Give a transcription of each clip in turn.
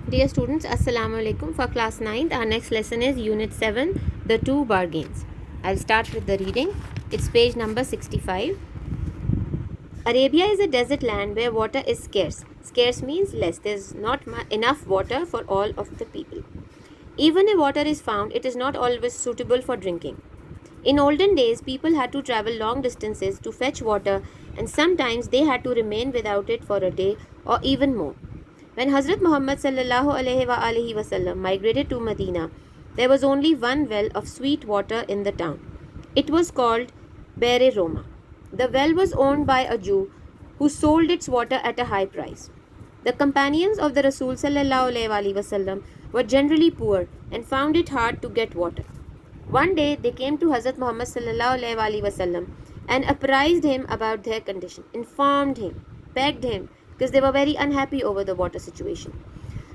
Dear students, Assalamu alaikum. For class 9th, our next lesson is Unit 7, The Two Bargains. I'll start with the reading. It's page number 65. Arabia is a desert land where water is scarce. Scarce means less. There's not enough water for all of the people. Even if water is found, it is not always suitable for drinking. In olden days, people had to travel long distances to fetch water, and sometimes they had to remain without it for a day or even more. When Hazrat Muhammad sallallahu alaihi wasallam migrated to Medina, there was only one well of sweet water in the town. It was called Bere Roma. The well was owned by a Jew who sold its water at a high price. The companions of the Rasul sallallahu alaihi wasallam were generally poor and found it hard to get water. One day they came to Hazrat Muhammad sallallahu alaihi wasallam and apprised him about their condition, informed him, begged him, because they were very unhappy over the water situation.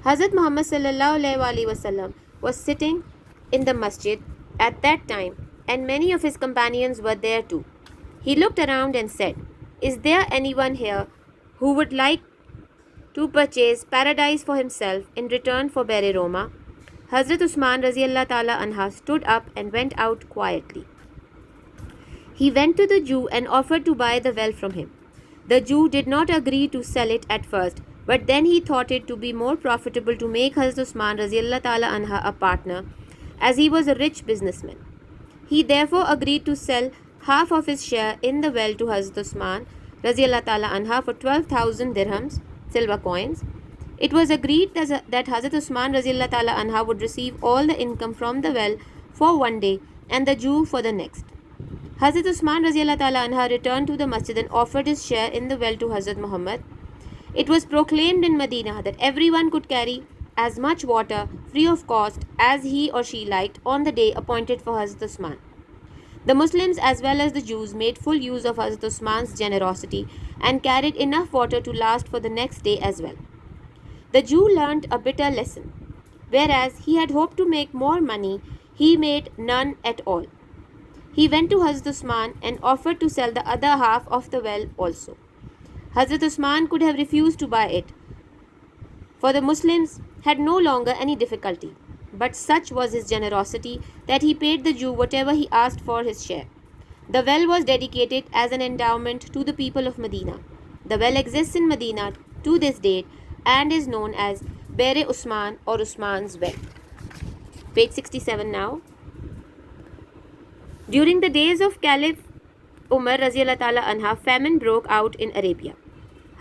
Hazrat Muhammad sallallahu alaihi wasallam was sitting in the masjid at that time, and many of his companions were there too. He looked around and said, "Is there anyone here who would like to purchase paradise for himself in return for Bere Roma?" Hazrat Usman Raziallah Ta'ala Anha stood up and went out quietly. He went to the Jew and offered to buy the well from him. The Jew did not agree to sell it at first, but then he thought it to be more profitable to make Hazrat Usman Raziallah Ta'ala Anha a partner, as he was a rich businessman. He therefore agreed to sell half of his share in the well to Hazrat Usman Raziallah Ta'ala Anha for 12,000 dirhams, silver coins. It was agreed that Hazrat Usman Raziallah Ta'ala Anha would receive all the income from the well for one day and the Jew for the next. Hazrat Usman Raziallah Ta'ala Anha returned to the masjid and offered his share in the well to Hazrat Muhammad. It was proclaimed in Medina that everyone could carry as much water free of cost as he or she liked on the day appointed for Hazrat Usman. The Muslims as well as the Jews made full use of Hazrat Usman's generosity and carried enough water to last for the next day as well. The Jew learnt a bitter lesson. Whereas he had hoped to make more money, he made none at all. He went to Hazrat Usman and offered to sell the other half of the well also. Hazrat Usman could have refused to buy it, for the Muslims had no longer any difficulty. But such was his generosity that he paid the Jew whatever he asked for his share. The well was dedicated as an endowment to the people of Medina. The well exists in Medina to this date and is known as Bere Usman or Usman's well. Page 67 now. During the days of Caliph Umar Raziallah Ta'ala Anha, famine broke out in Arabia.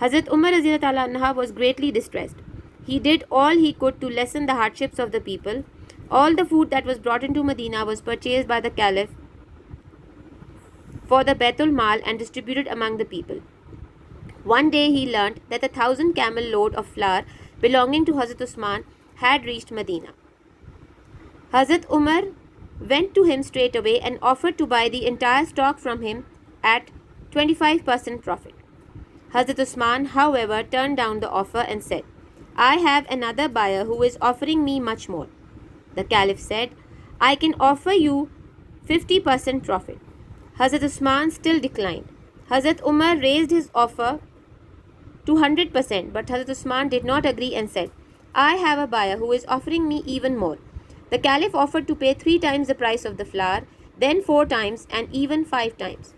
Hazrat Umar Raziallah Ta'ala Anha was greatly distressed. He did all he could to lessen the hardships of the people. All the food that was brought into Medina was purchased by the Caliph for the Baitul Mal and distributed among the people. One day he learnt that 1,000 camel load of flour belonging to Hazrat Usman had reached Medina. Hazrat Umar went to him straight away and offered to buy the entire stock from him at 25% profit. Hazrat Usman, however, turned down the offer and said, "I have another buyer who is offering me much more." The Caliph said, "I can offer you 50% profit." Hazrat Usman still declined. Hazrat Umar raised his offer to 100%, but Hazrat Usman did not agree and said, "I have a buyer who is offering me even more." The Caliph offered to pay 3 times the price of the flour, then 4 times, and even 5 times.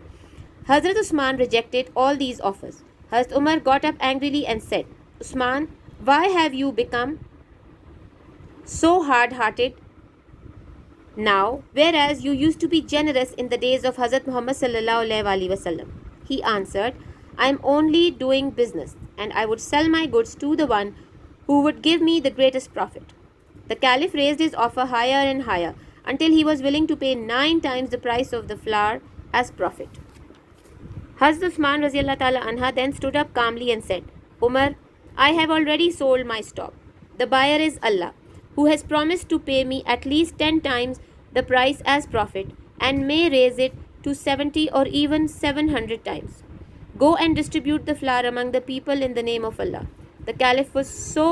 Hazrat Usman rejected all these offers. Hazrat Umar got up angrily and said, "Usman, why have you become so hard-hearted now, whereas you used to be generous in the days of Hazrat Muhammad sallallahu alaihi wasallam?" He answered, "I am only doing business, and I would sell my goods to the one who would give me the greatest profit." The Caliph raised his offer higher and higher until he was willing to pay 9 times the price of the flour as profit. Hazrat Usman Raziallah Ta'ala Anha then stood up calmly and said, "Umar, I have already sold my stock. The buyer is Allah, who has promised to pay me at least 10 times the price as profit and may raise it to 70 or even 700 times. Go and distribute the flour among the people in the name of Allah." The Caliph was so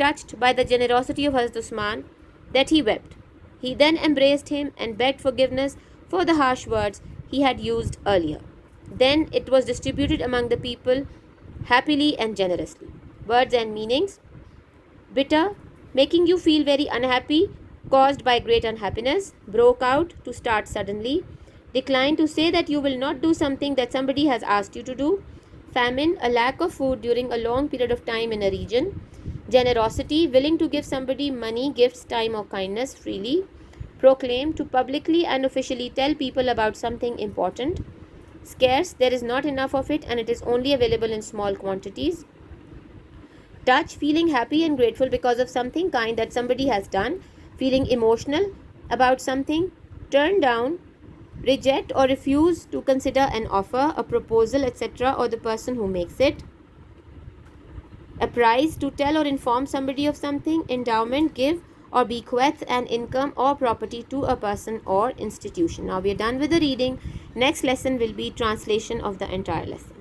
touched by the generosity of Hazrat Usman that he wept. He then embraced him and begged forgiveness for the harsh words he had used earlier. Then it was distributed among the people happily and generously. Words and meanings. Bitter, making you feel very unhappy, caused by great unhappiness. Broke out, to start suddenly. Decline, to say that you will not do something that somebody has asked you to do. Famine, a lack of food during a long period of time in a region. Generosity, willing to give somebody money, gifts, time, or kindness freely. Proclaim, to publicly and officially tell people about something important. Scarce, there is not enough of it and it is only available in small quantities. Touch, feeling happy and grateful because of something kind that somebody has done. Feeling emotional about something. Turn down, reject or refuse to consider an offer, a proposal, etc., or the person who makes it. Apprise, to tell or inform somebody of something. Endowment, give or bequeath an income or property to a person or institution. Now we are done with the reading. Next lesson will be translation of the entire lesson.